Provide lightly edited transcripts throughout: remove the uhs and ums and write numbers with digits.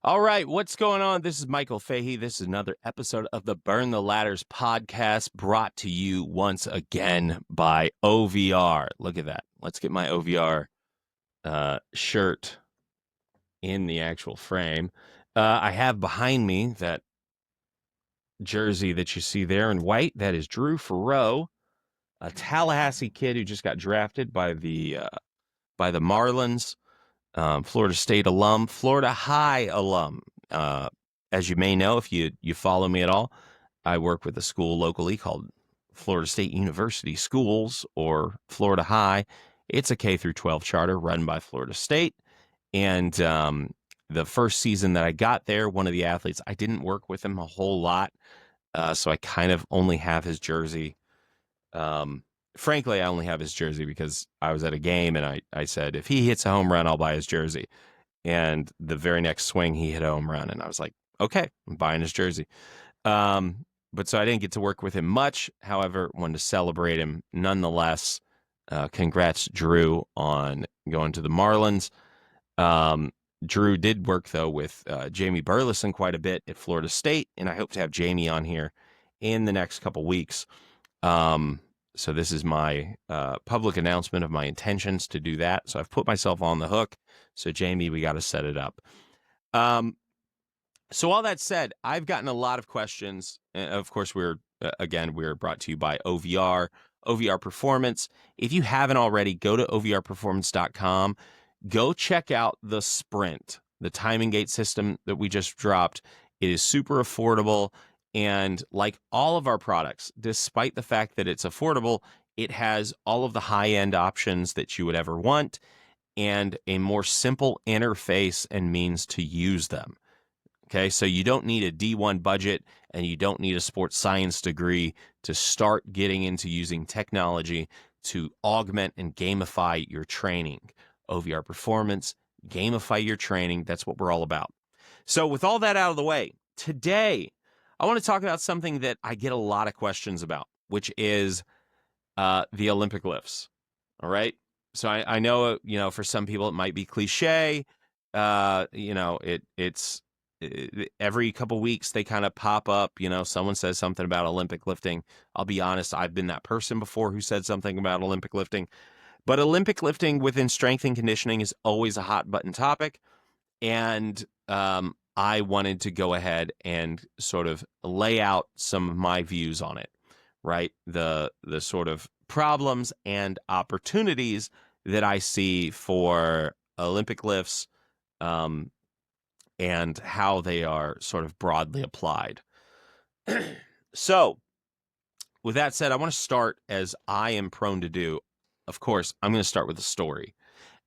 All right, what's going on? This is Michael Fahey. This is another episode of the Burn the Ladders podcast, brought to you once again by OVR. Look at that. Let's get my OVR shirt in the actual frame. I have behind me that jersey that you see there in white. That is Drew Farrow, a Tallahassee kid who just got drafted by the Marlins. Florida State alum, Florida High alum. As you may know, if you follow me at all, I work with a school locally called Florida State University Schools, or Florida High. It's a K through 12 charter run by Florida State. And the first season that I got there, one of the athletes, I didn't work with him a whole lot, so I kind of only have his jersey. Frankly, I only have his jersey because I was at a game and I said, if he hits a home run, I'll buy his jersey. And the very next swing, he hit a home run. And I was like, okay, I'm buying his jersey. But so I didn't get to work with him much. However, wanted to celebrate him nonetheless. Congrats, Drew, on going to the Marlins. Drew did work, though, with Jamie Burleson quite a bit at Florida State. And I hope to have Jamie on here in the next couple weeks. So this is my public announcement of my intentions to do that. So I've put myself on the hook. So Jamie, we got to set it up. So all that said, I've gotten a lot of questions. Of course, we're brought to you by OVR Performance. If you haven't already, go to OVRperformance.com. Go check out the Sprint, the timing gate system that we just dropped. It is super affordable. And like all of our products, despite the fact that it's affordable, it has all of the high-end options that you would ever want and a more simple interface and means to use them. Okay, so you don't need a D1 budget and you don't need a sports science degree to start getting into using technology to augment and gamify your training. OVR Performance, gamify your training. That's what we're all about. So with all that out of the way, today I want to talk about something that I get a lot of questions about, which is the Olympic lifts. All right. So I know, for some people it might be cliche. It's every couple weeks they kind of pop up. Someone says something about Olympic lifting. I'll be honest, I've been that person before who said something about Olympic lifting. But Olympic lifting within strength and conditioning is always a hot button topic. And I wanted to go ahead and sort of lay out some of my views on it, right? The sort of problems and opportunities that I see for Olympic lifts, and how they are sort of broadly applied. So, with that said, I want to start, as I am prone to do. Of course, I'm going to start with a story.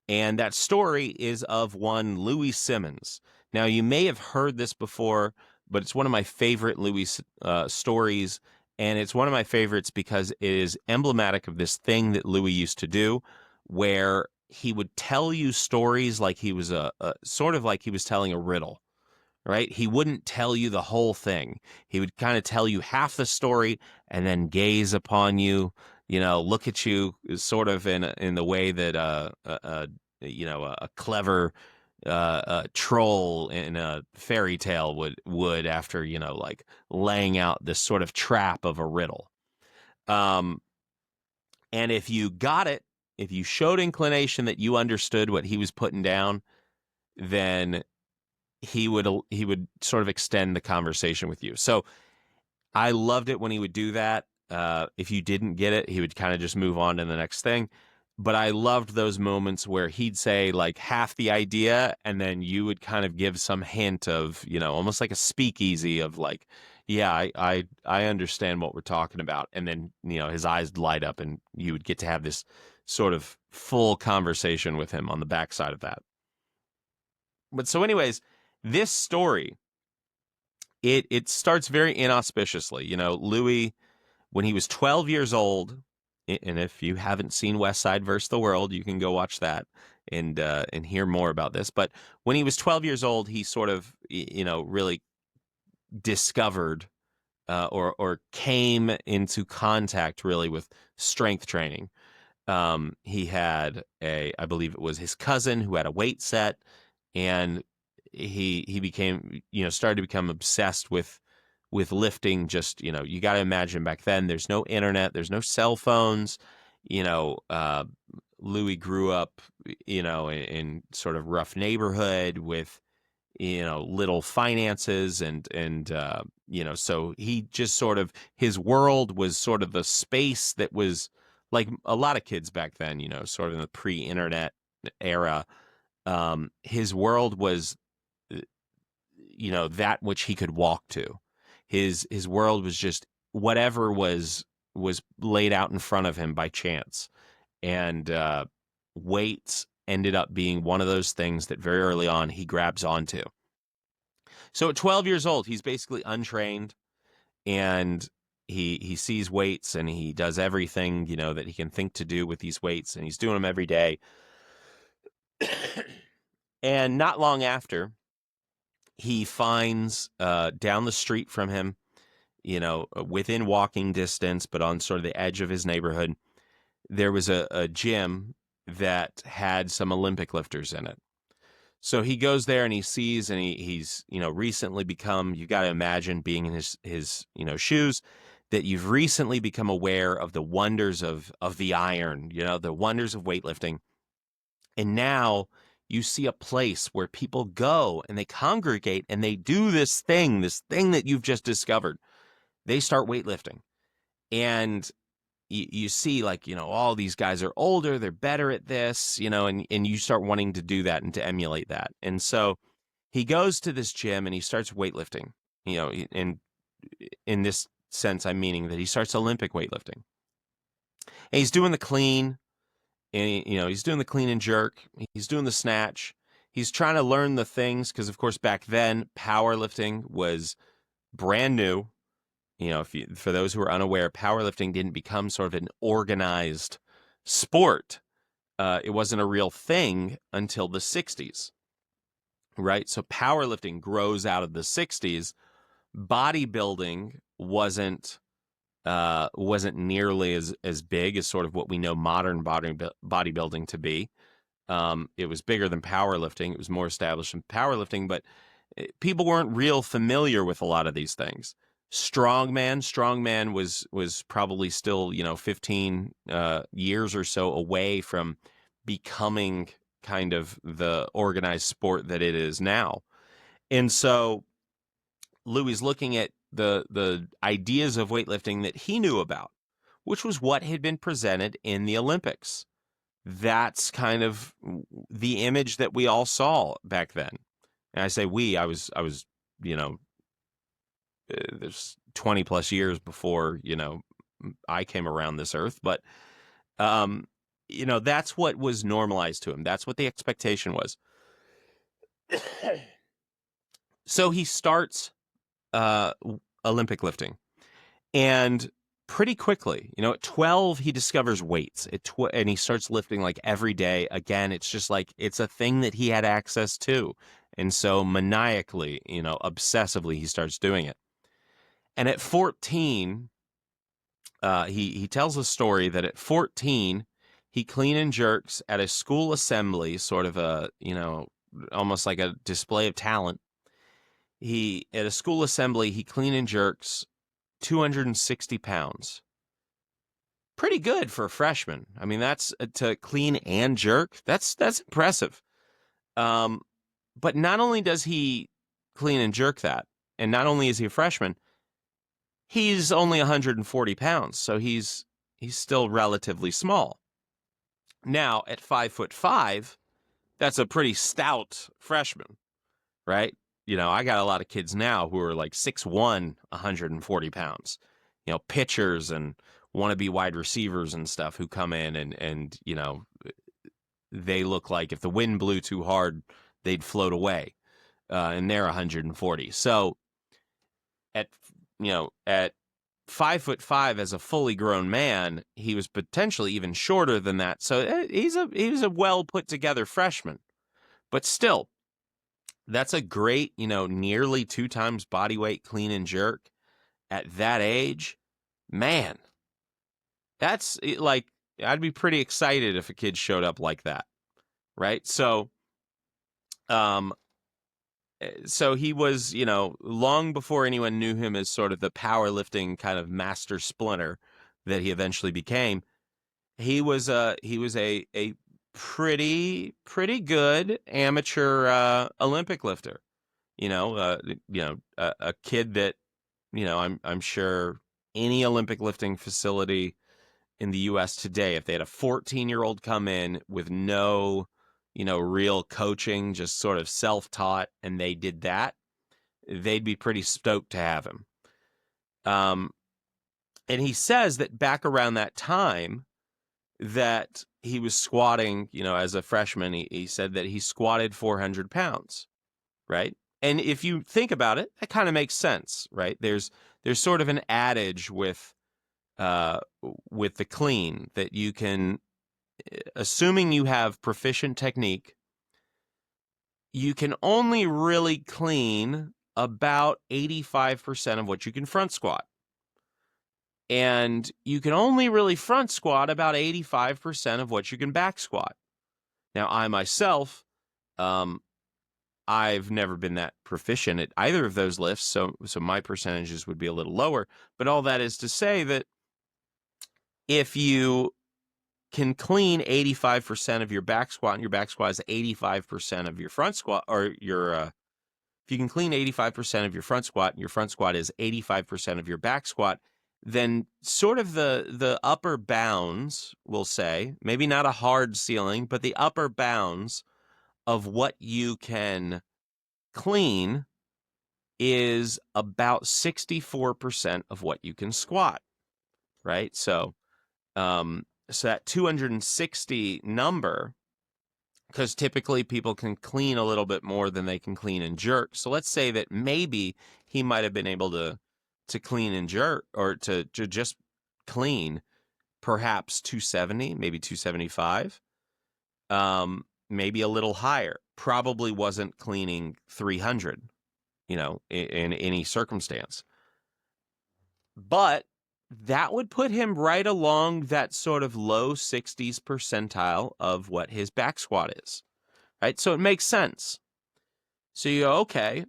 And that story is of one Louis Simmons. Now, you may have heard this before, but it's one of my favorite Louis stories. And it's one of my favorites because it is emblematic of this thing that Louis used to do, where he would tell you stories like he was sort of like he was telling a riddle, right? He wouldn't tell you the whole thing. He would kind of tell you half the story and then gaze upon you, look at you sort of in the way that a clever troll in a fairy tale would after, like laying out this sort of trap of a riddle. And if you got it, if you showed inclination that you understood what he was putting down, then he would sort of extend the conversation with you. So I loved it when he would do that. If you didn't get it, he would kind of just move on to the next thing. But I loved those moments where he'd say like half the idea, and then you would kind of give some hint of, almost like a speakeasy of like, yeah, I understand what we're talking about. And then, his eyes would light up and you would get to have this sort of full conversation with him on the backside of that. But so anyways, this story, it starts very inauspiciously. Louis, when he was 12 years old, and if you haven't seen West Side vs. the World, you can go watch that and hear more about this. But when he was 12 years old, he sort of, really discovered or came into contact really with strength training. He had I believe it was his cousin who had a weight set, and he became, started to become obsessed with lifting. Just, you got to imagine back then, there's no internet, there's no cell phones. Louis grew up, in sort of rough neighborhood with, little finances, and so he just sort of, his world was sort of the space that was like a lot of kids back then, sort of in the pre-internet era. His world was, that which he could walk to. His world was just whatever was laid out in front of him by chance. And weights ended up being one of those things that very early on he grabs onto. So at 12 years old, he's basically untrained, and he sees weights, and he does everything, that he can think to do with these weights, and he's doing them every day. And not long after, he finds down the street from him, within walking distance, but on sort of the edge of his neighborhood, there was a gym that had some Olympic lifters in it. So he goes there and he sees, and he's recently become, you got to imagine being in his shoes, that you've recently become aware of the wonders of the iron, the wonders of weightlifting. And now you see a place where people go and they congregate and they do this thing that you've just discovered. They start weightlifting. And you see, like, all these guys are older, they're better at this, and you start wanting to do that and to emulate that. And so he goes to this gym and he starts weightlifting, and in this sense, I'm meaning that he starts Olympic weightlifting. And he's doing the clean, and he's doing the clean and jerk, he's doing the snatch. He's trying to learn the things, because of course back then powerlifting was brand new. For those who are unaware, powerlifting didn't become sort of an organized sport. It wasn't a real thing until the 60s, right? So powerlifting grows out of the 60s. Bodybuilding wasn't nearly as big as sort of what we know modern bodybuilding to be. It was bigger than powerlifting. It was more established in powerlifting, but people weren't real familiar with a lot of these things. Strongman was probably still 15 years or so away from becoming kind of the organized sport that it is now. And so Louis looking at the ideas of weightlifting that he knew about, which was what had been presented in the Olympics. That's kind of the image that we all saw back then. And I say we, I was there's 20 plus years before, I came around this earth, but, that's what was normalized to him. That's what the expectation was. So he starts, Olympic lifting, and pretty quickly, at 12, he discovers weights and he starts lifting like every day. Again, it's just like, it's a thing that he had access to. And so maniacally, obsessively, he starts doing it. And at 14, he tells a story that at 14, he clean and jerks at a school assembly, sort of a, almost like a display of talent. At a school assembly, he clean and jerks 260 pounds. Pretty good for a freshman. I mean, that's to clean and jerk. That's impressive. But not only does he clean and jerk that, and not only is he a freshman, he's only 140 pounds, so he's still relatively small. Now, at 5'5", that's a pretty stout freshman, right? I got a lot of kids now who are like 6'1", 140 pounds. Pitchers and wannabe wide receivers and stuff who come in and they look like if the wind blew too hard, they'd float away, and they're 140. So at 5'5" as a fully grown man, he was potentially even shorter than that. So he's a well put together freshman, but still, that's a great, nearly 2 times body weight clean and jerk at that age. Man, that's like, I'd be pretty excited if a kid showed up like that, right? So, So he was, long before anyone knew him as sort of the powerlifting kind of master splinter that he eventually became. He was a pretty good amateur Olympic lifter. A kid that, I'm sure any Olympic lifting facility in the U.S. today, if they had a 14-year-old come in with no, real coaching, just sort of self-taught, and they did that, they'd be pretty stoked to have him. And he says that back around that time that he was squatting, as a freshman, he said that he squatted 400 pounds, right? And if you think about it, that kind of makes sense, right? There's sort of an adage with the clean that you can, assuming you have proficient technique, you can only really clean about 85% of what you can front squat. And you can only really front squat about 85% of what you can back squat. Now, I myself, I've never been that proficient at either of those lifts, so my percentages would be a little lower. But all that is to say that if you can clean 85% of your back squat, and your back squat is 85% of your front squat, or if you can clean 85% of your front squat, and your front squat is 85% of your back squat, then sort of the upper bounds, we'll say, maybe not a hard ceiling, but the upper bounds of what you can clean is about 64% of what you can squat, right? So that 260 number, because typically people can clean a little bit more than they can clean and jerk. So let's say that maybe he might have been able to clean and jerk, or to just clean perhaps 270, maybe 275, maybe a little higher. Probably wasn't cleaning 300, in any circumstance. But that would put him right along that sort of low 60s percentile of what his back squat is, right? So it makes sense. So you go, okay,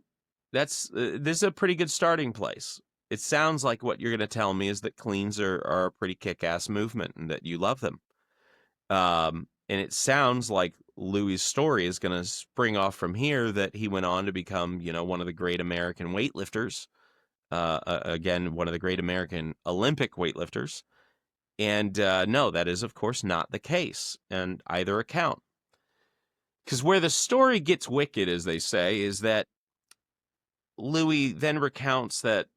this is a pretty good starting place. It sounds like what you're going to tell me is that cleans are a pretty kick-ass movement and that you love them. And it sounds like Louis' story is going to spring off from here, that he went on to become, one of the great American weightlifters. Again, one of the great American Olympic weightlifters. And no, that is, of course, not the case in either account. Because where the story gets wicked, as they say, is that Louis then recounts that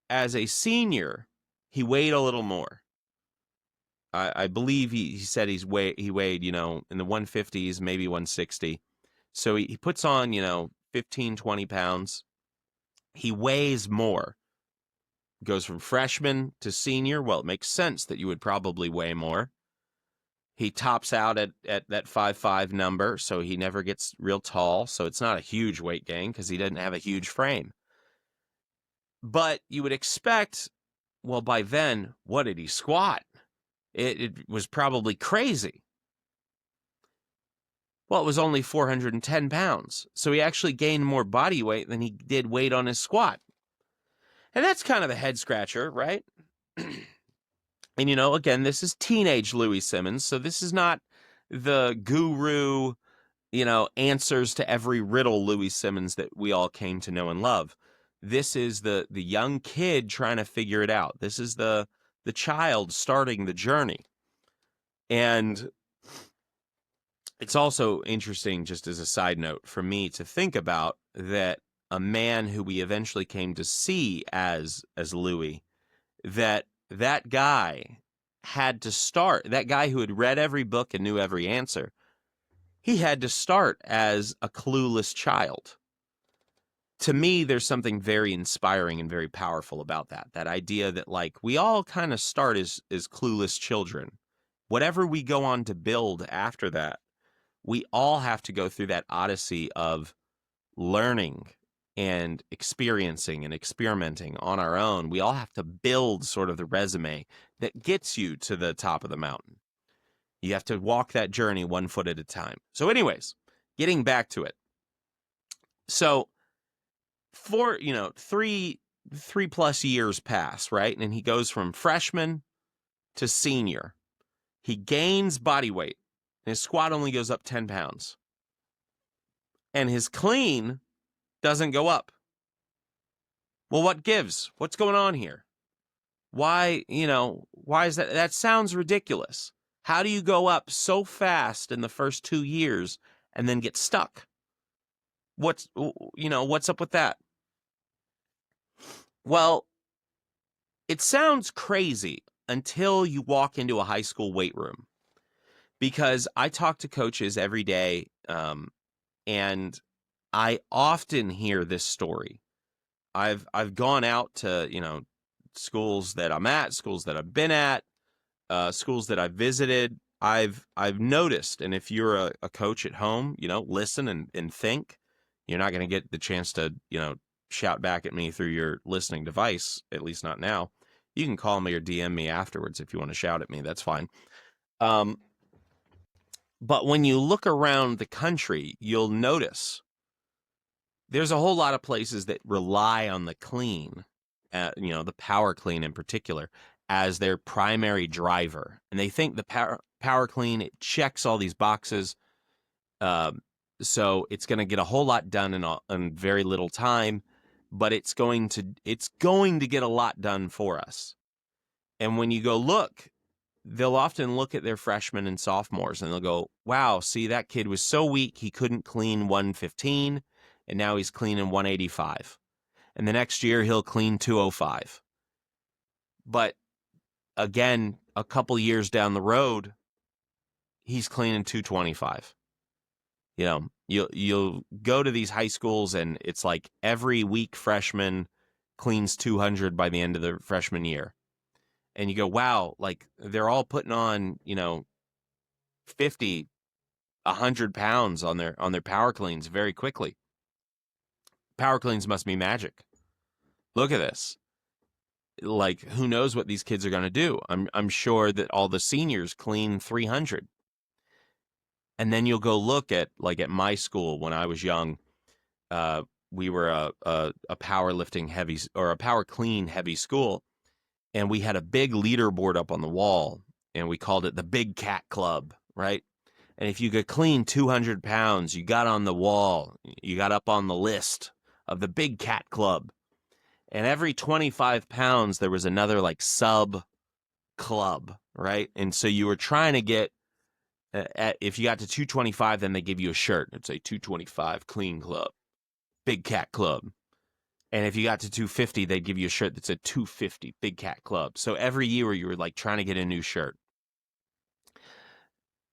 as a senior, he weighed a little more. I believe he said he weighed, in the 150s, maybe 160. So he puts on, 15, 20 pounds. He weighs more. Goes from freshman to senior. Well, it makes sense that you would probably weigh more. He tops out at that 5'5" number, so he never gets real tall. So it's not a huge weight gain because he doesn't have a huge frame. But you would expect, well, by then, what did he squat? It was probably crazy. Well, it was only 410 pounds. So he actually gained more body weight than he did weight on his squat. And that's kind of a head scratcher, right? And, again, this is teenage Louis Simmons. So this is not the guru, answers to every riddle Louis Simmons that we all came to know and love. This is the young kid trying to figure it out. This is the child starting the journey. And it's also interesting, just as a side note, for me to think about that a man who we eventually came to see as Louis, that guy had to start, that guy who had read every book and knew every answer, he had to start as a clueless child. To me, there's something very inspiring and very powerful about that idea that, like, we all kind of start as clueless children. Whatever we go on to build after that, we all have to go through that odyssey of learning and experiencing and experimenting on our own. We all have to build sort of the resume that gets you to the top of the mountain. You have to walk that journey 1 foot at a time. So anyways, getting back to it. So for, 3+ years pass, right? And he goes from freshman to senior. He gains body weight. His squat only goes up 10 pounds. And his clean doesn't go up. Well, what gives? What's going on here? Why is that? That sounds ridiculous. How do you go up so fast in the first 2 years and then get stuck? What's up with that? Well, it sounds crazy until you walk into a high school weight room, because I talk to coaches every day, and I often hear this story. I've gone out to, schools that I'm at, schools that I've been at, schools that I've visited. I've noticed, and if you're a coach at home, listen and think. You're not going to get the chance to, shout back at me through your listening device, at least not now. You can call me or DM me afterwards if you want to shout at me. That's fine. But when you look around the country, you'll notice there's a whole lot of places that rely on the clean, the power clean in particular, as their primary driver. And they think the power clean, it checks all these boxes. So it's going to get a whole lot done in very little time, but it's going to get a lot done for us. And when you go look, they'll often look at their freshmen and sophomores and they'll go, wow, see, that kid was so weak he couldn't clean 115, and now he's cleaning 185. And the next year he'll clean 205. But again, a couple years down the road, he's cleaning 225. You'll go to these high schools and it's like every weak freshman cleans 200 by the end of the freshman year. And you go, wow, like they're all putting on, 50, 100 pounds on their power cleans very quickly. Power cleans must be magic. Look at this. Like, who knows what these kids are going to do? I'm sure that all the seniors clean 300. And then you'll go look at my school when I was young. We were a powerlifting heavy, or a power clean heavy school, and we had a big leaderboard up on the wall, and we called it the Big Cat Club, right? And if you could clean 200 pounds, you got on the wall, you got up on the list of the Big Cat Club. And every 25 pounds, there was another sub club, right? And so you were trying to get, if you got to 225, then they give you a shirt. It'd say 225 Clean Club, Big Cat Club. And if you got to 250, they'd give you a shirt that said 250 Big Cat Club. So every year you were trying to get a new shirt.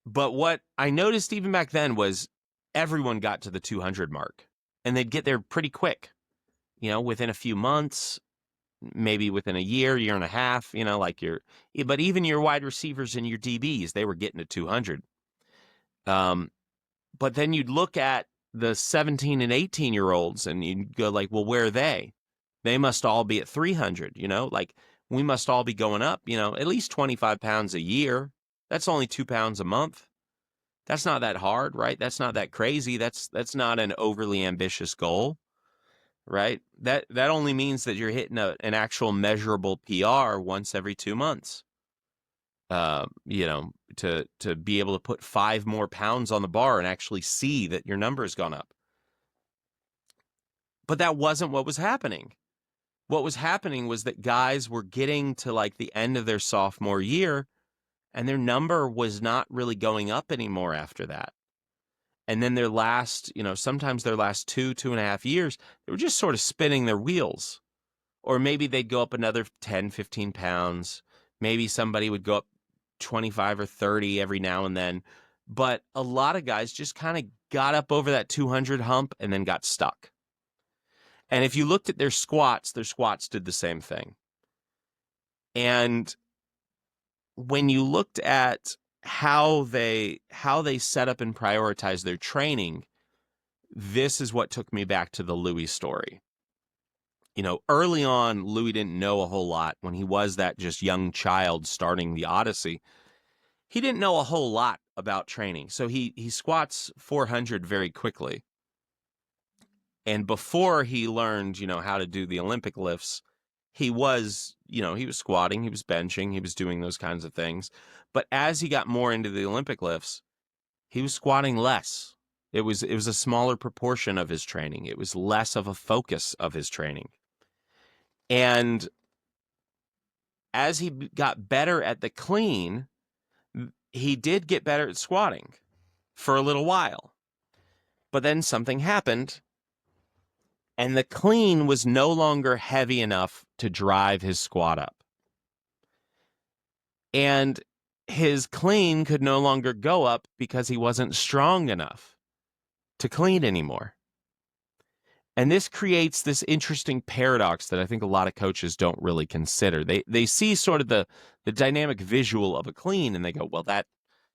But what I noticed even back then was everyone got to the 200 mark, and they'd get there pretty quick, within a few months, maybe within a year and a half, but even your wide receivers and your DBs, they were getting to 200. But then you'd look at the 17 and 18-year-olds and you'd go well, where are they? They must all be at 300, we must all be going up, at least 25 pounds a year. That's only 2 pounds a month. That's not that hard, right? That's not that crazy. That's not an overly ambitious goal, right? That only means that you're hitting an actual measurable PR once every 2 months. To be able to put 5 more pounds on the bar and actually see that your number has gone up. But that wasn't what was happening. What was happening was that guys were getting to the end of their sophomore year, and their number was not really going up anymore after that. And then their last, sometimes their last 2.5 years, they were just sort of spinning their wheels. Or maybe they'd go up another 10, 15 pounds. Maybe somebody would go up 25 or 30 every now and then. But a lot of guys just kind of got up over that 200 hump and then got stuck. And if you looked at their squats did the same thing. And when you looked at how they set up and prioritize their training, this is what took me back to the Louis story. Early on, Louis didn't know a whole lot. When he was that just young child starting the Odyssey, he didn't know a whole lot about training. So he squats 400 very quickly. And before he learned, how to do the Olympic lifts, he was squatting, he was benching, he was doing those kinds of things. But as he got more into the Olympic lifts, he was squatting less. It was a smaller proportion of his training. It was less of a focus of his training. And as he got better at the clean, he did get better at squatting for a little while. But then something happened, and the clean was no longer heavy enough to drive his squat up. And his clean could no longer go up because he wasn't strong enough to clean anymore. And this creates this interesting paradox that I think a lot of coaches don't really consider. They see sort of the dynamic visual of a clean, and they go, well, that,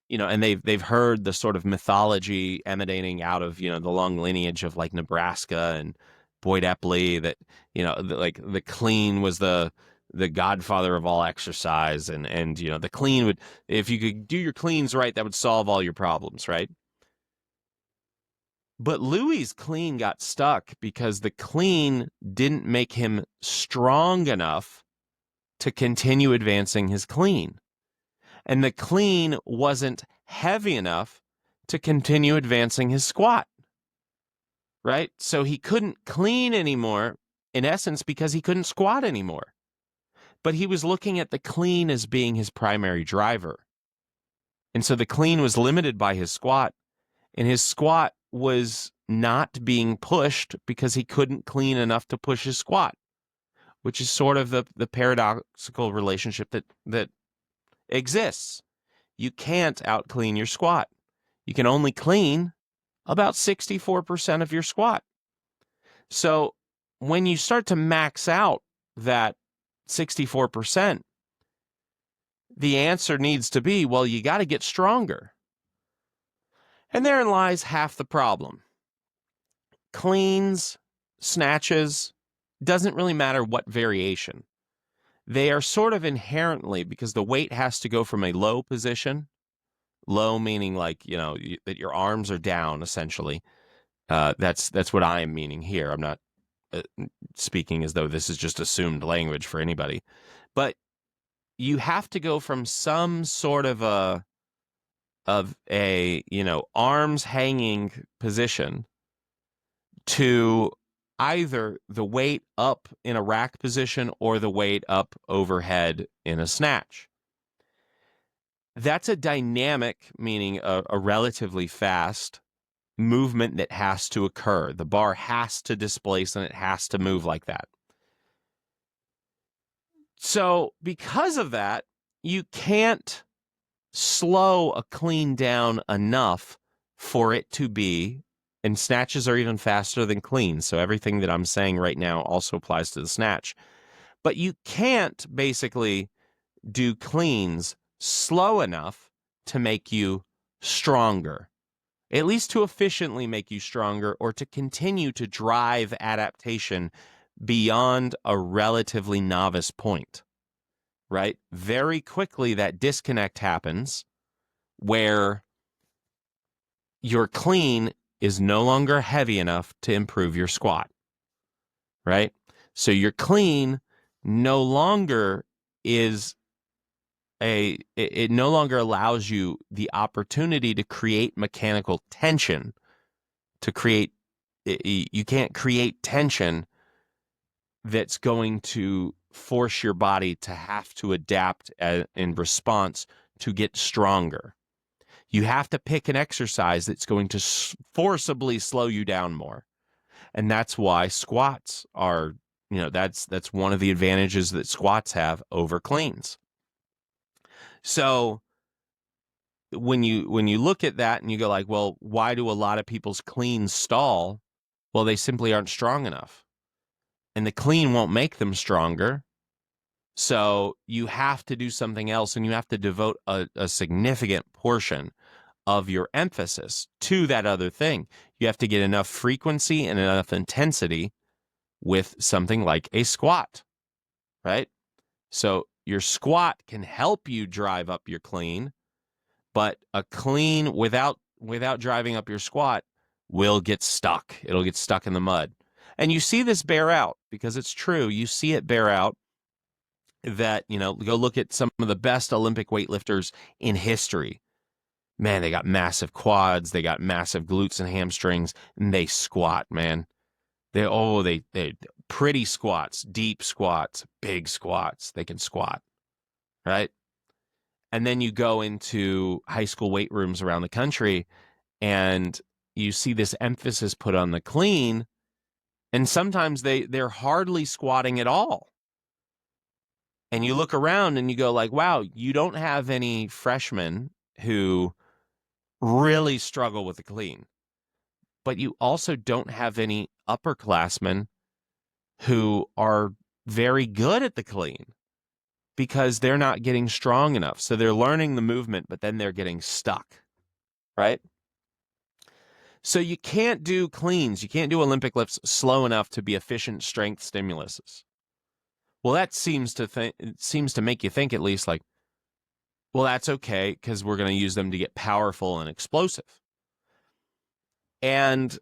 and they've heard the sort of mythology emanating out of, the long lineage of like Nebraska and Boyd Epley, that, like the clean was the godfather of all exercise, and the clean would, if you could do your cleans right, that would solve all your problems, right? But Louis's clean got stuck because the clean didn't make him strong enough to continue advancing his clean. And the clean wasn't heavy enough to continue advancing his squat, right? So he couldn't clean anymore, in essence, because he couldn't squat anymore. But he was looking at the clean as being his primary driver. And so the clean was limited by his squat, and his squat was not being pushed because he couldn't clean enough to push his squat, which is sort of the paradoxical relationship that exists. You can't out-clean your squat. You can only clean about 64% of your squat. So when you start to max out that 64%, the answer needs to be, well, you got to get stronger. And therein lies half the problem. Cleans, snatches, doesn't really matter what variation. They are sort of inherently, because the weight has to go from a low position, low meaning like, that your arms are down, essentially. That's what I am meaning here. I'm not speaking as though this is just assumed language for anybody. But you have to go from some sort of a arms hanging position to either the weight up in a rack position or the weight up overhead in a snatch. That's a dynamic, meaning a relatively fast movement that has to occur. The bar has to displace and it has to move like that. So because of that, you can't slow a clean down enough for it to be, and snatches are even faster than cleans, so everything that I'm saying right now also applies to the snatch. But you can't basically do cleans slow enough to make you stronger, at least to efficiently make you stronger, or to continue to drive adaptation beyond a relatively novice point, right? Very quickly, that disconnect happens where your clean is no longer heavy enough to improve your squat, right? So your clean no longer is it no longer allows you the opportunity to create mechanical tension, you can't create tension that's going to force your body to have to adapt in response to get stronger. You have to pick an exercise that's going to forcibly slow you down more. And that's why squats are, that's one of the advantages that squats have over cleans. So when you look at that and you go like, well, why do a lot of people's cleans stall? Well, they simply aren't strong enough. And the clean won't make them stronger. So you have to do something else, and you have to devote a significant portion of your emphasis to that other thing. You have to get enough frequency and enough intensity with something like a squat, right? So your squat can help you drive up your clean, but a clean without driving up your squat will get stuck. It'll get stuck in the mud. And you see this bear out, because it's true. You see it bear out that, go look at some of the best Olympic weightlifters in history. Man, they got massive quads, they got massive glutes and hamstrings, and they squat, man. They pretty squats, deep squats, big squats. They can squat, right? And then you go into high school weight rooms around the country, and you see this emphasis put on the clean, and sometimes they're hardly squatting at all. And you look around and you go like, wow, you don't have any freshmen who really struggle with the clean, but you also don't have any upperclassmen who are very good at the clean, because they're not getting strong enough. So they're learning the movement, but then they're getting stuck, right? So you can't do cleans. You can't do Olympic lifts slow enough to be efficient strength stimuluses. Well, that seems to make you think, at least, like, well, that's okay, because we're going to use them to get powerful and explosive. And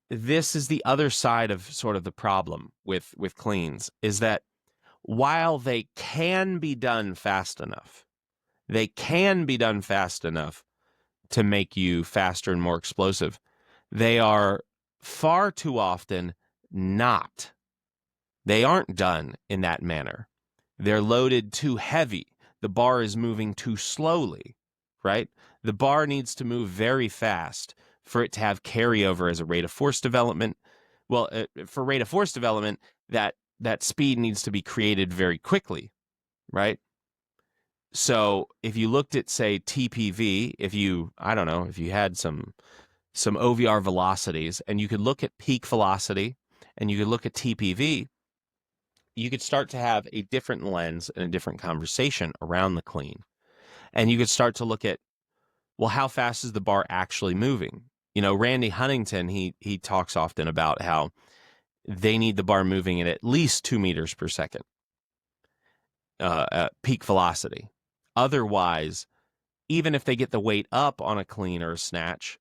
this is the other side of sort of the problem with cleans, is that while they can be done fast enough, to make you faster and more explosive, they are far too often not. They aren't done in that manner. They're loaded too heavy. The bar is moving too slowly, right? The bar needs to move very fast for it to have carryover as a rate of force development. Well, for rate of force development, that speed needs to be created very quickly, right? So if you looked at, say, TPV, if you had some OVR velocities, and you could look at peak velocity and you could look at TPV, you could start to have a different lens and a different conversation around the clean. And you could start to look at, well, how fast is the bar actually moving? Randy Huntington, he talks often about how they need the bar moving at least 2 meters per second, at peak velocity. Otherwise, even if they get the weight up on a clean or a snatch,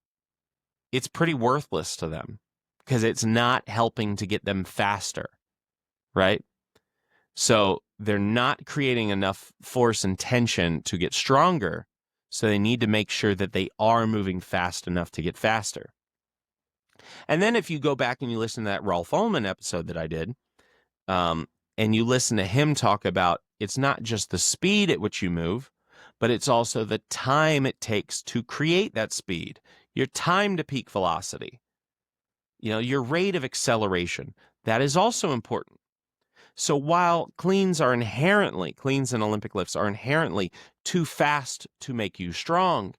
it's pretty worthless to them, because it's not helping to get them faster, right? So they're not creating enough force and tension to get stronger, so they need to make sure that they are moving fast enough to get faster. And then if you go back and you listen to that Rolf Ullmann episode that I did, and you listen to him talk about, it's not just the speed at which you move, but it's also the time it takes to create that speed, your time to peak velocity, your rate of acceleration. That is also important. So while cleans and Olympic lifts are inherently too fast to make you strong,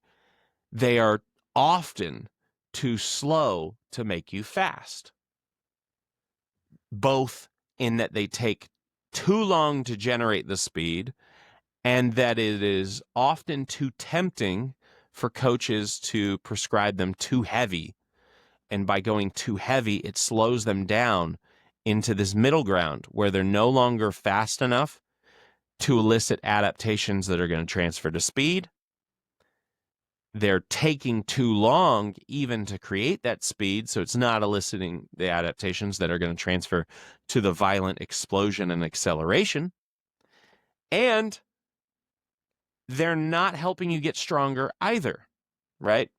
they are often too slow to make you fast. Both in that they take too long to generate the speed, and that it is often too tempting for coaches to prescribe them too heavy. And by going too heavy, it slows them down into this middle ground where they're no longer fast enough to elicit adaptations that are going to transfer to speed. They're taking too long even to create that speed, so it's not eliciting the adaptations that are going to transfer to the violent explosion and acceleration. And they're not helping you get stronger either, right?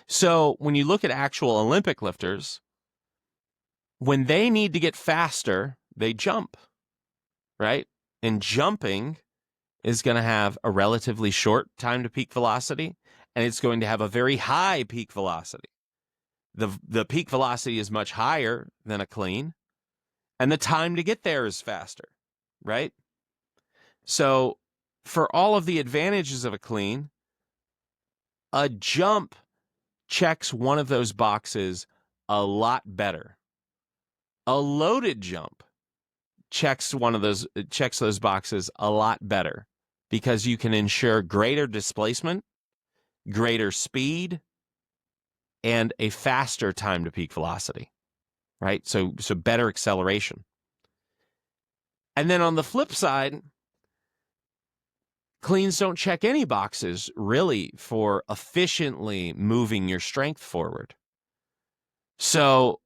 So when you look at actual Olympic lifters, when they need to get faster, they jump, right? And jumping is going to have a relatively short time to peak velocity, and it's going to have a very high peak velocity. The peak velocity is much higher than a clean, and the time to get there is faster, right? So for all of the advantages of a clean, a jump checks one of those boxes a lot better. A loaded jump checks those boxes a lot better, because you can ensure greater displacement, greater speed, and a faster time to peak velocity, right? So better acceleration. And then on the flip side, Cleans don't check any boxes, really, for efficiently moving your strength forward. So,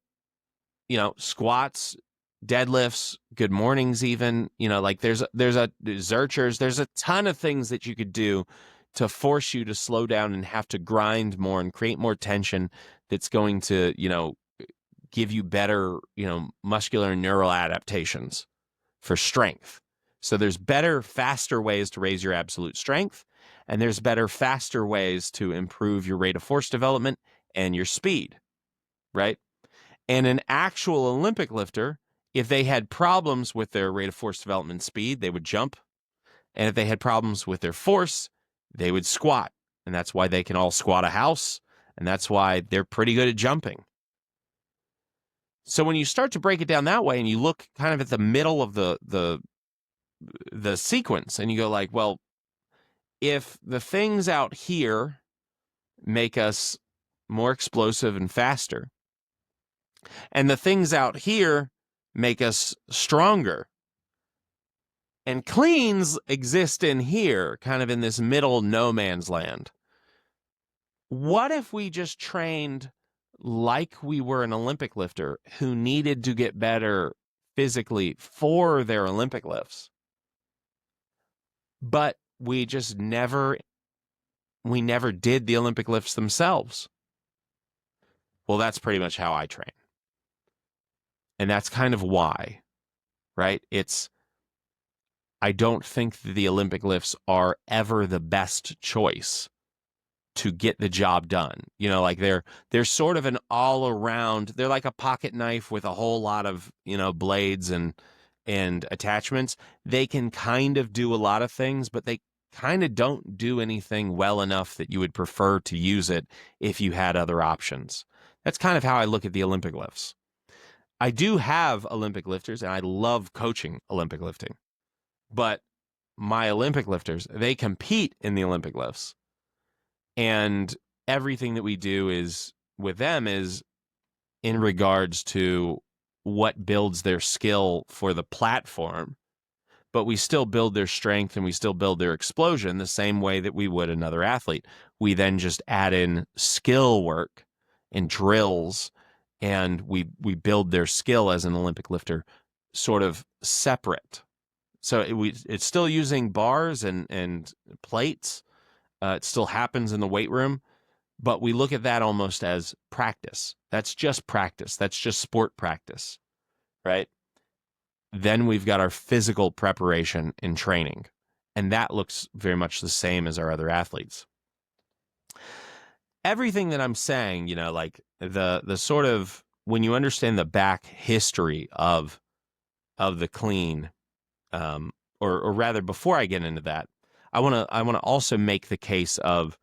squats, deadlifts, good mornings even, like there's Zerchers, there's a ton of things that you could do to force you to slow down and have to grind more and create more tension that's going to, give you better, muscular and neural adaptations for strength. So there's better, faster ways to raise your absolute strength, and there's better, faster ways to improve your rate of force development and your speed, right? And an actual Olympic lifter, if they had problems with their rate of force development speed, they would jump. And if they had problems with their force, they would squat. And that's why they can all squat a house. And that's why they're pretty good at jumping. So when you start to break it down that way and you look kind of at the middle of the sequence and you go like, well, if the things out here make us more explosive and faster, and the things out here make us stronger, and cleans exist in here, kind of in this middle no man's land, what if we just trained like we were an Olympic lifter who needed to get better physically for their Olympic lifts, but we never did the Olympic lifts themselves? Well, that's pretty much how I train. And that's kind of why, right? I don't think that the Olympic lifts are ever the best choice to get the job done. Like they're sort of an all around, they're like a pocket knife with a whole lot of, blades and attachments. They can kind of do a lot of things, but they kind of don't do anything well enough that you would prefer to use it if you had other options. That's kind of how I look at the Olympic lifts. I do have Olympic lifters and I love coaching Olympic lifting, but my Olympic lifters, they compete in the Olympic lifts. And everything that we do with them is in regards to what builds their skill for the platform, but we still build their strength and we still build their explosion the same way that we would another athlete. We then just add in skill work and drills, and we build their skill as an Olympic lifter sort of separate. So it's still using bars and plates. It still happens in the weight room, but we look at that almost as practice. That's just practice. That's just sport practice, right? Then we've got our physical preparation and training, and that looks very much the same as our other athletes. Everything that I'm saying, like the sort of, when you understand the back history of the clean, or rather, before I get into that, I want to also make the case of,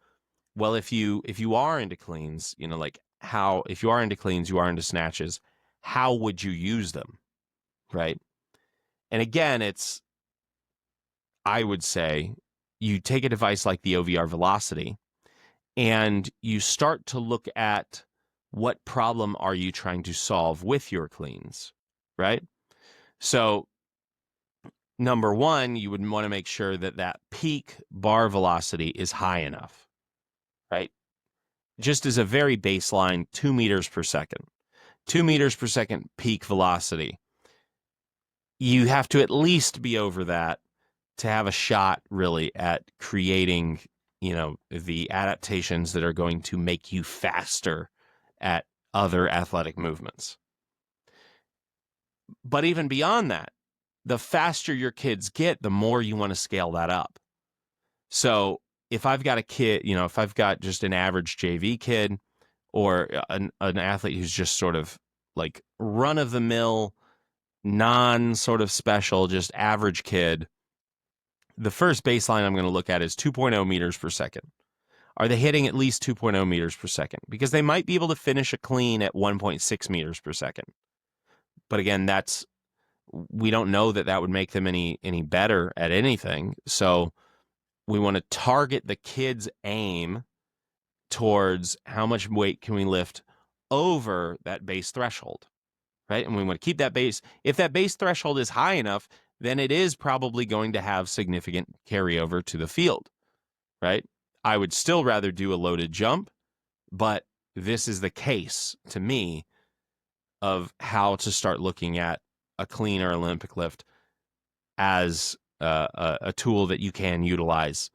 well, if you are into cleans, like how, if you are into cleans, you are into snatches, how would you use them, right? And again, I would say you take a device like the OVR Velocity and you start to look at what problem are you trying to solve with your cleans, right? So number one, you would want to make sure that peak bar velocity is high enough, right? Just as a very baseline, 2 meters per second. 2 meters per second peak velocity. You have to at least be over that to have a shot, really, at creating, the adaptations that are going to make you faster at other athletic movements. But even beyond that, the faster your kids get, the more you want to scale that up. So if I've got a kid, if I've got just an average JV kid or an athlete who's just sort of like run-of-the-mill, non-sort of special, just average kid, the first baseline I'm going to look at is 2.0 meters per second. Are they hitting at least 2.0 meters per second? Because they might be able to finish a clean at 1.6 meters per second. But again, we don't know that would make them any better at anything. So we want to target the kid's aim towards how much weight can we lift over that base threshold, right? And we want to keep that base. If that base threshold is high enough, then it is probably going to have significant carryover to the field, right? I would still rather do a loaded jump, but this is the case to me of how to start looking at a clean or Olympic lift as a tool that you can utilize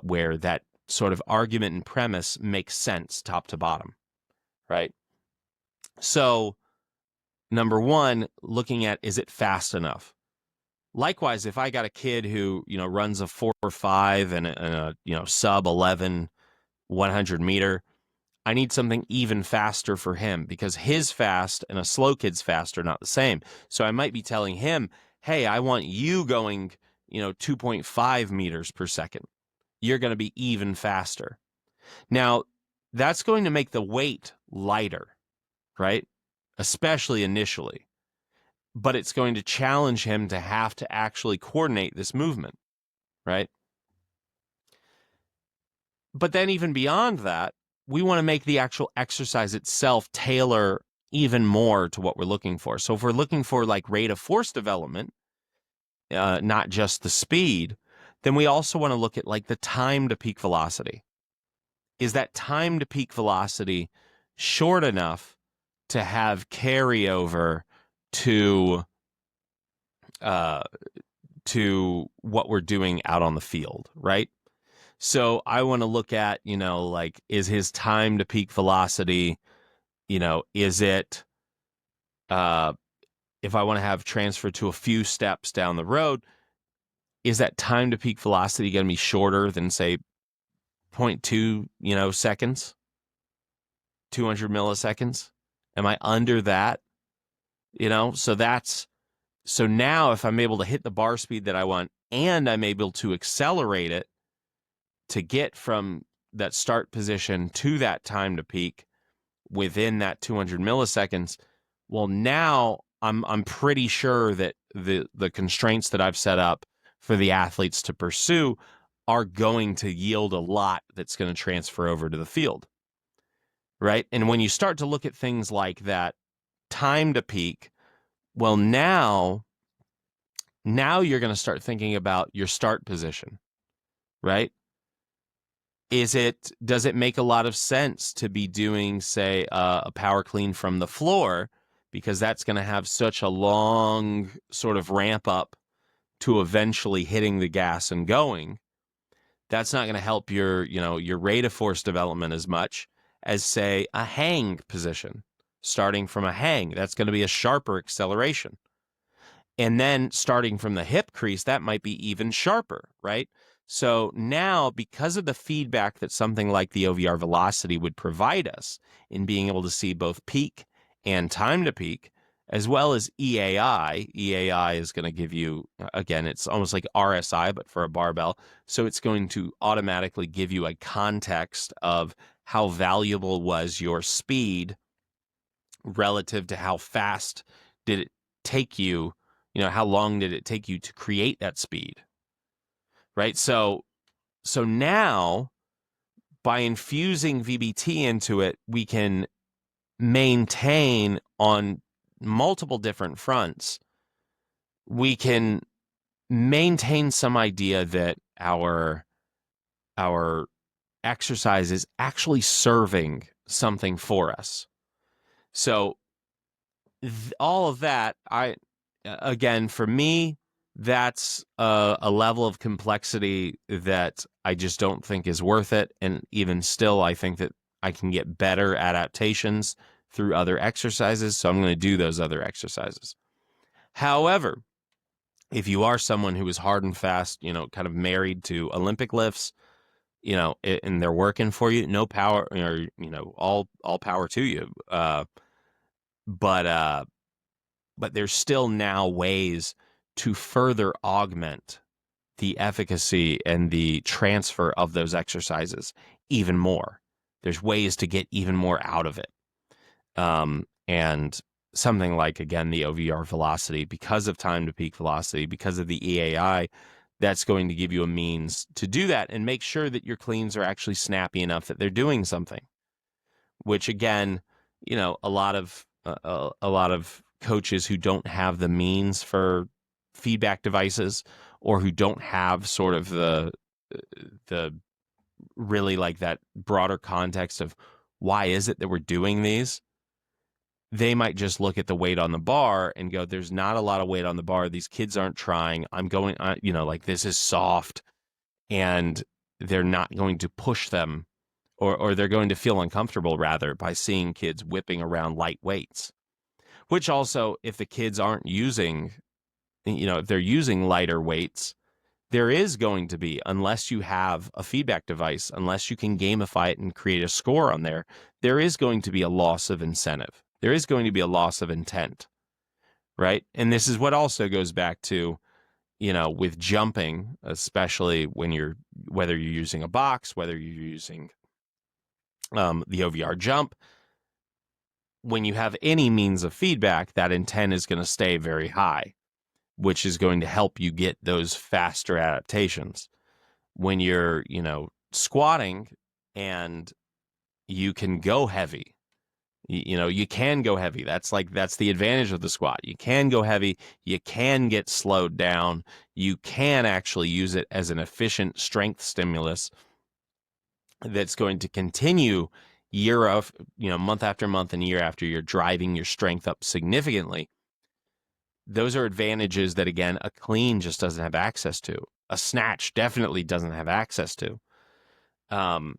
where that sort of argument and premise makes sense top to bottom, right? So, number one, looking at, is it fast enough? Likewise, if I got a kid who, runs a 4.5 and a sub 11 100 meter, I need something even faster for him because his fast and a slow kid's fast are not the same. So I might be telling him, hey, I want you going, 2.5 meters per second. You're going to be even faster. Now, that's going to make the weight lighter, right? Especially initially. But it's going to challenge him to have to actually coordinate this movement, right? But then even beyond that, we want to make the actual exercise itself tailor even more to what we're looking for. So if we're looking for like rate of force development, not just the speed, then we also want to look at like the time to peak velocity. Is that time to peak velocity short enough to have carryover to what we're doing out on the field, right? So I want to look at, like, is his time to peak velocity, is it, if I want to have transfer to a few steps down the road, is that time to peak velocity going to be shorter than, say, 0.2, seconds, 200 milliseconds? Am I under that? So now if I'm able to hit the bar speed that I want and I'm able to accelerate it to get from that start position to that time to peak within that 200 milliseconds, well, now I'm pretty sure that the constraints that I've set up for the athletes to pursue are going to yield a lot that's going to transfer over to the field, right? And when you start to look at things like that time to peak, well, now you're going to start thinking about your start position, right? Does it make a lot of sense to be doing, say, a power clean from the floor, because that's going to have such a long sort of ramp up to eventually hitting the gas and going? That's not going to help your rate of force development as much as, say, a hang position. Starting from a hang, that's going to be a sharper acceleration. And then starting from the hip crease, that might be even sharper, right? So now, because of the feedback that something like the OVR velocity would provide us in being able to see both peak and time to peak, as well as EAI is going to give you, again, it's almost like RSI, but for a barbell. So it's going to automatically give you a context of how valuable was your speed relative to how fast did it take you, how long did it take you to create that speed, right? So now, by infusing VBT into it, we can maintain on multiple different fronts. We can maintain some idea that our exercise is actually serving something for us. So all of that, again, for me, that's a level of complexity that I just don't think is worth it. And even still, I think that I can get better adaptations through other exercises. So I'm going to do those other exercises. However, if you are someone who is hard and fast, kind of married to Olympic lifts, and they're working for you, no power, or, all power to you. But there's still now ways to further augment the efficacy and the transfer of those exercises even more. There's ways to get even more out of it. And something like, again, the OVR velocity, because of time to peak velocity, because of the EAI, that's going to give you a means to do that and make sure that your cleans are actually snappy enough that they're doing something, which, again, a lot of coaches who don't have the means for feedback devices or who don't have sort of the really like that broader context of why is it that we're doing these, they might just look at the weight on the bar and go, there's not a lot of weight on the bar. These kids aren't trying. I'm going, like this is soft, and they're not going to push them, or they're going to feel uncomfortable rather by seeing kids whipping around light weights, which also, if the kids aren't using, if they're using lighter weights, there is going to be, unless you have a feedback device, unless you can gamify it and create a score on there, there is going to be a loss of incentive. There is going to be a loss of intent, right? And this is what also goes back to, with jumping, especially whether you're using a box, whether you're using the OVR jump, when you have any means of feedback, that intent is going to stay very high, which is going to help you get those faster adaptations. When you're, squatting and you can go heavy, you can go heavy. That's the advantage of the squat. You can go heavy. You can get slowed down. You can actually use it as an efficient strength stimulus that's going to continue month after month and year after year, driving your strength up significantly. Those are advantages that, again, a clean just doesn't have access to. A snatch definitely doesn't have access to. But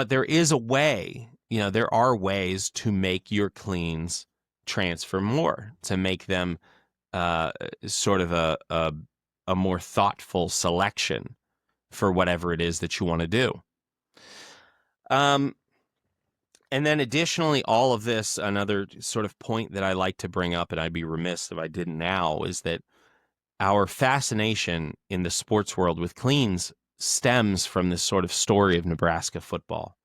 there is a way, there are ways to make your cleans transfer more, to make them sort of a more thoughtful selection for whatever it is that you want to do. And then additionally, all of this, another sort of point that I like to bring up, and I'd be remiss if I didn't now, is that our fascination in the sports world with cleans stems from this sort of story of Nebraska football.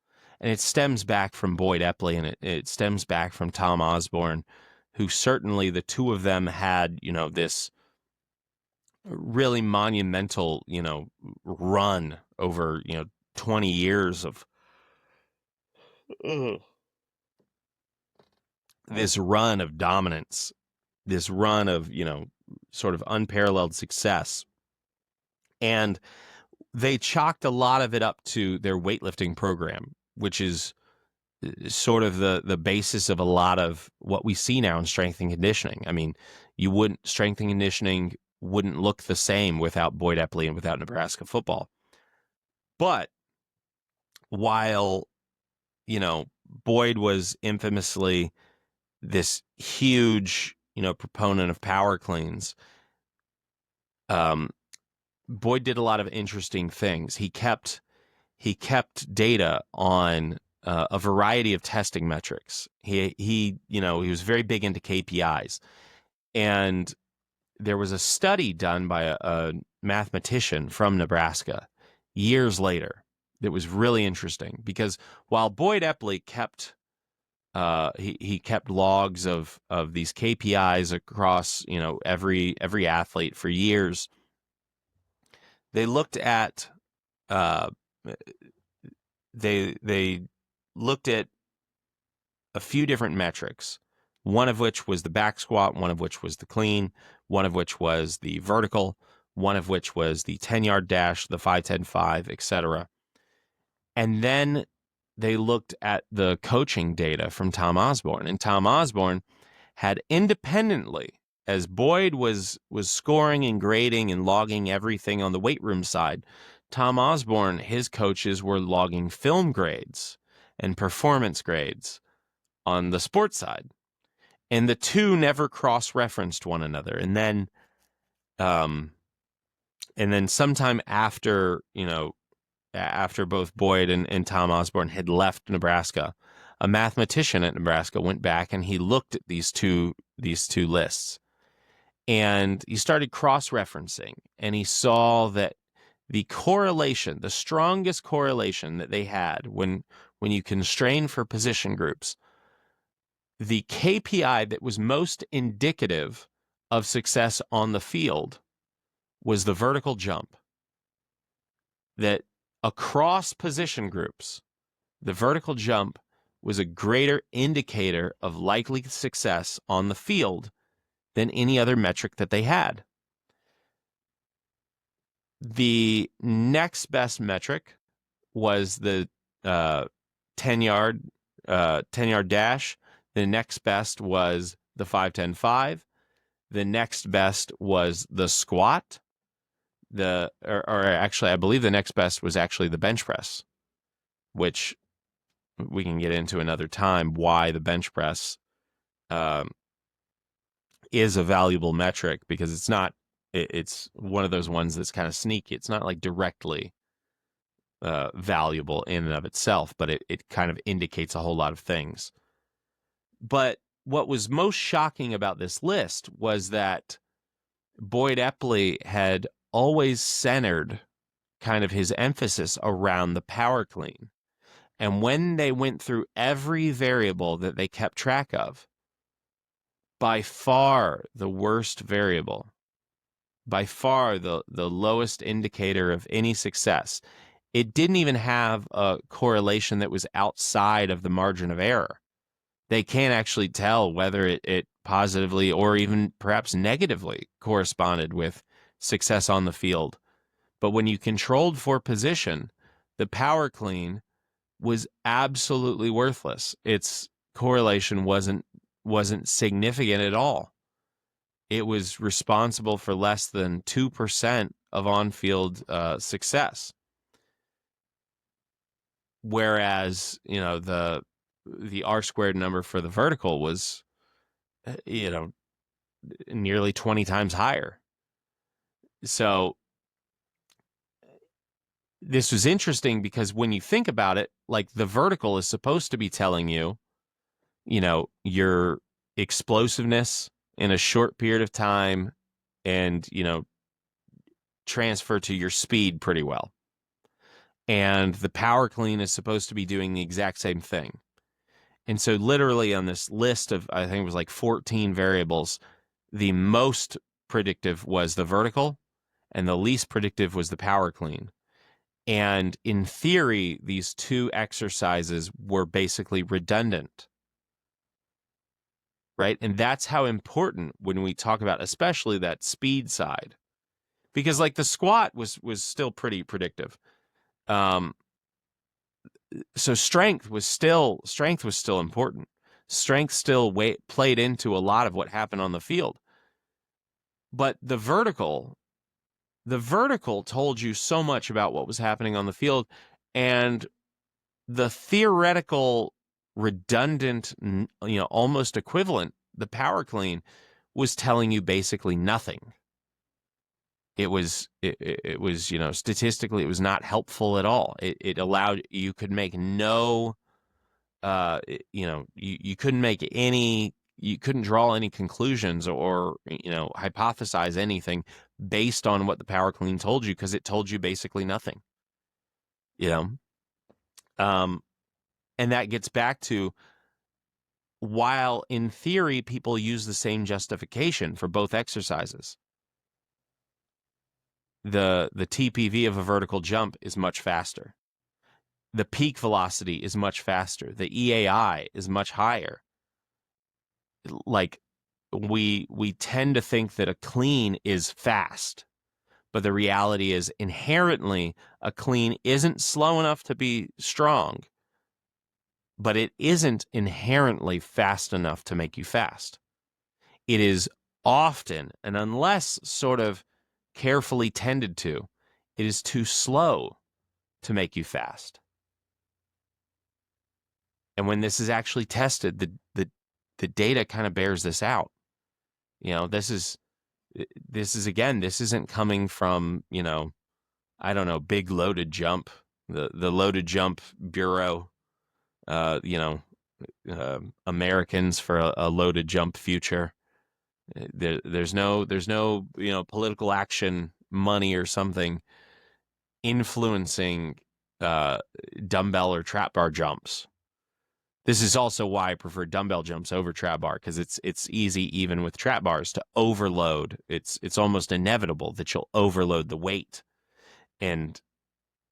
And it stems back from Boyd Epley, and it stems back from Tom Osborne, who certainly the two of them had, this really monumental, run over, 20 years of this run of dominance, this run of, sort of unparalleled success. And they chalked a lot of it up to their weightlifting program, which is sort of the basis of a lot of what we see now in strength and conditioning. I mean, strength and conditioning wouldn't look the same without Boyd Epley and without Nebraska football. But while, Boyd was infamously this huge, proponent of power cleans, Boyd did a lot of interesting things. He kept data on a variety of testing metrics. He was very big into KPIs, and there was a study done by a mathematician from Nebraska years later that was really interesting, because while Boyd Epley kept he kept logs of these KPIs across every athlete for years, they looked at they looked at a few different metrics, one of which was the back squat, one of which was the clean, one of which was the vertical, one of which was the 10-yard dash, the 5-10-5, etc. And then they looked at the coaching data from Tom Osborne, and Tom Osborne had independently, as Boyd was scoring and grading and logging everything on the weight room side, Tom Osborne, his coaches were logging film grades and performance grades on the sports side. And the two never cross-referenced one another. And then sometime after, after both Boyd and Tom Osborne had left Nebraska, a mathematician at Nebraska went back and he looked at these two lists. And he started cross-referencing, and he saw that the correlation, the strongest correlation that they had when you constrain for position groups, the KPI that was most indicative of success on the field was the vertical jump. That across position groups, the vertical jump was a greater indicator of likely success on the field than any other metric that they had. The next best metric was the 10-yard dash. The next best was the 5-10-5. The next best was the squat. Or actually, I believe the next best was actually the bench press, which we can get into another time why the bench press is a valuable metric, because it's one of those ones that's kind of sneaky. It's not like directly valuable in and of itself, but it kind of indicates a whole lot of things. But what was most shocking about this list was that Boyd Epley had always centered kind of his emphasis around the power clean. And when they went through every variable that they kept track of, by far the worst variable, by far the lowest indicator of any success, it didn't even have a correlation that was outside of the margin of error. They can't actually tell whether it positively or even perhaps negatively corresponded with success on the field. But when you controlled for position, the power clean was absolutely worthless. Its correlation wasn't significant at all. It was responsible for less than 2% of on-field success. Whereas, the R-squared number for the vertical was, nearly 20 times higher. So this was interesting because when you think about it, like the vertical is supposed to be telling you, your explosiveness in a short period of time and, transfer to your speed pretty well. And the power clean is supposed to be doing the exact same thing. And so literally on this list of, I think it was like 14 variables, the most predictive was the vertical and the least predictive was the power clean. And in theory, these two exercises were basically redundant, right? And that's how important when we talk about especially that speed side, because like the squat was still pretty predictive. So strength was still important. Strength still played into a lot of what happened on the field. But the vertical told you so much about what was happening on the field, and the theoretical redundant, almost equivalent, the power clean, was telling you basically nothing. It was statistically, it was not helpful at all. It allowed, you could make no, you couldn't make any, you couldn't draw any conclusions or, hypothesize anything based on what the power clean told you, because it told you basically nothing, and that gets back to, while in theory people use the same justification for both exercises, the TPV of a vertical jump is much faster. The peak velocity is much faster. The EAI is much higher. Like, we tend to think that a clean is fast, but the reality is inherently a clean isn't slow enough to be strong, but it isn't inherently fast enough to make you fast. It is often, and unless sort of carefully tended to, it is too slow to make you fast. And when this is actually tested, the data kind of bears this out. This is again, this isn't coming from, I don't know, big loaded jump, the loaded jump bureau, Americans for a loaded jump future. There's no political action money or something influencing dumbbell or trap bar jumps. This is also why I prefer dumbbell jumps over trap bar, because it's easy even with trap bars to overload. It's almost inevitable that you'll overload the weight and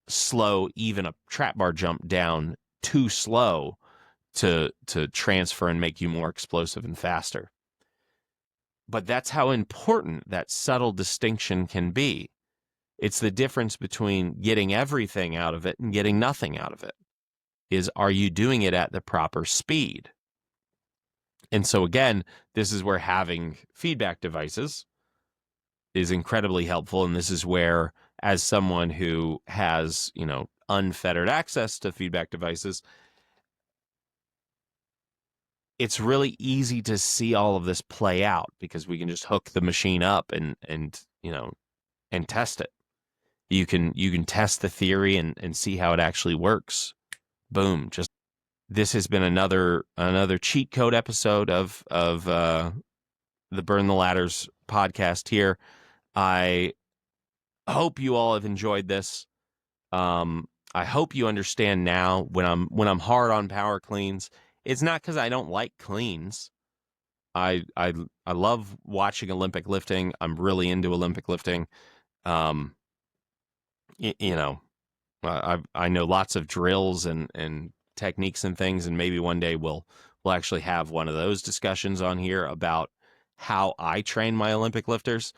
slow even a trap bar jump down too slow to transfer and make you more explosive and faster. But that's how important that subtle distinction can be. It's the difference between getting everything out of it and getting nothing out of it. Are you doing it at the proper speed? And so again, this is where having feedback devices is incredibly helpful. And this is where, as someone who has, unfettered access to feedback devices, it's really easy to see all of this play out because we can just hook the machine up and test it. You can test the theory and see how it actually works. Boom. This has been another cheat code episode of the Burn the Ladders podcast here. I hope you all have enjoyed this. I hope you understand now when I'm hard on power cleans, it's not because I don't like cleans. I love watching Olympic lifting. I'm really into Olympic lifting. I know lots of drills and techniques and things, and maybe one day we'll actually have one of those discussions on here about how I train my Olympic lifters.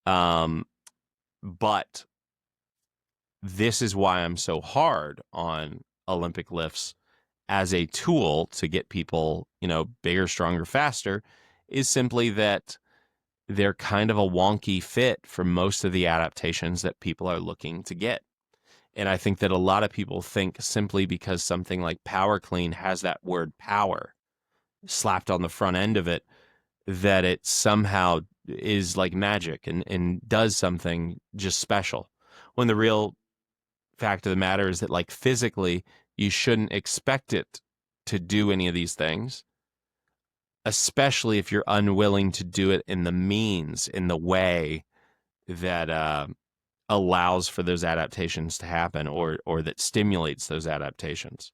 But this is why I'm so hard on Olympic lifts as a tool to get people, bigger, stronger, faster, is simply that they're kind of a wonky fit for most of the adaptations that people are looking to get. And I think that a lot of people think simply because something like power clean has that word power slapped on the front end of it, that it somehow is like magic and does something just special. When the real fact of the matter is that, like, physically, you shouldn't expect it to do any of these things, especially if you're unwilling to do it in the way that allows for those adaptations to happen or that stimulates those adaptations.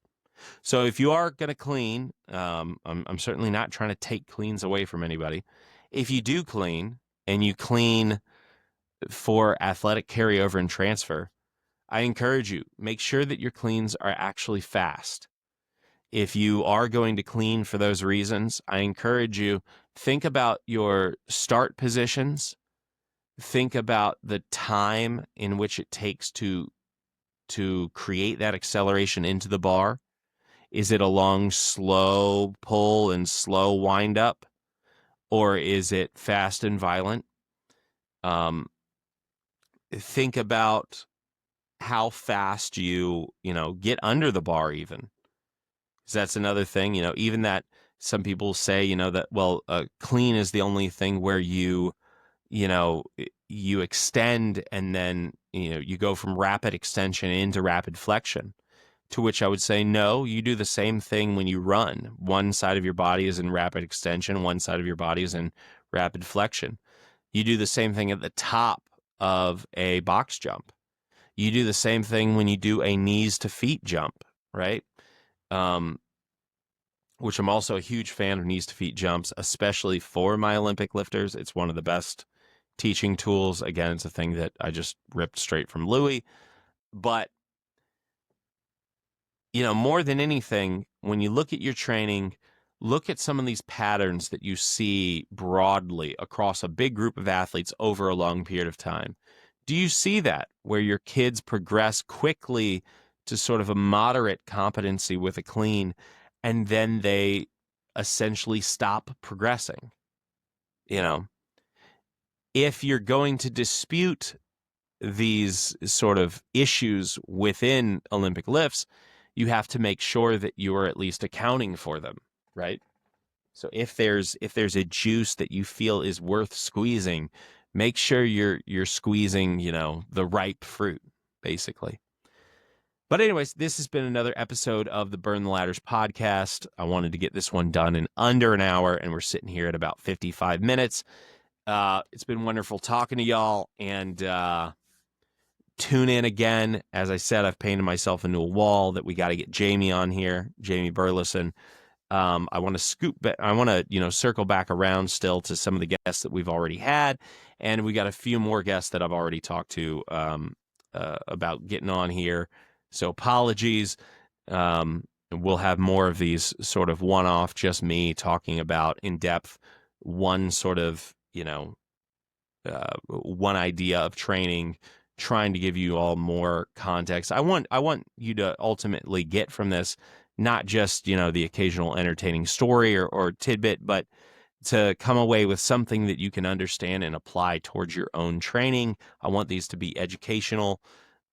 So if you are going to clean, I'm certainly not trying to take cleans away from anybody. If you do clean and you clean for athletic carryover and transfer, I encourage you, make sure that your cleans are actually fast. If you are going to clean for those reasons, I encourage you, think about your start positions. Think about the time in which it takes to create that acceleration into the bar. Is it a long, slow pull and slow wind up? Or is it fast and violent? Think about how fast you get under the bar even. Because that's another thing, even that some people say, that, well, clean is the only thing where you extend and then, you go from rapid extension into rapid flexion. To which I would say, no, you do the same thing when you run. One side of your body is in rapid extension. One side of your body is in rapid flexion. You do the same thing at the top of a box jump. You do the same thing when you do a knees to feet jump, right? Which I'm also a huge fan of knees to feet jumps, especially for my Olympic lifters. It's one of the best teaching tools. Again, it's a thing that I just ripped straight from Louis. But, more than anything, when you look at your training, look at some of these patterns that you see broadly across a big group of athletes over a long period of time. Do you see that where your kids progress quickly to sort of a moderate competency with a clean, and then they essentially stop progressing? If you're going to dispute these sort of issues within Olympic lifts, you have to make sure that you are at least accounting for them, right? So if there's a juice that you feel is worth squeezing, make sure you're squeezing, the ripe fruit, basically. But anyways, this has been another episode of the Burn the Ladders podcast. I wanted to get this one done in under an hour, and we're sitting here at about 55 minutes. It's been wonderful talking to y'all, and tune in again. As I said, I've painted myself into a wall that we got to get Jamie on here, Jamie Burleson. I want to circle back around still to some of the guests that we've already had. And we got a few more guests that I've already talked to about getting on here. So apologies. We'll have more of these sort of one-off, just me talking about in depth one sort of one idea of training, trying to give you all more context. I want you to ultimately get from this not just, the occasional entertaining story or tidbit, but to come away with something that you can understand and apply towards your own training. I want these to be educational.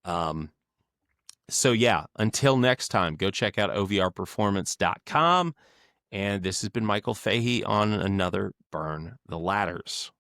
So yeah, until next time, go check out OVRperformance.com. And this has been Michael Fahey on another Burn the Ladders.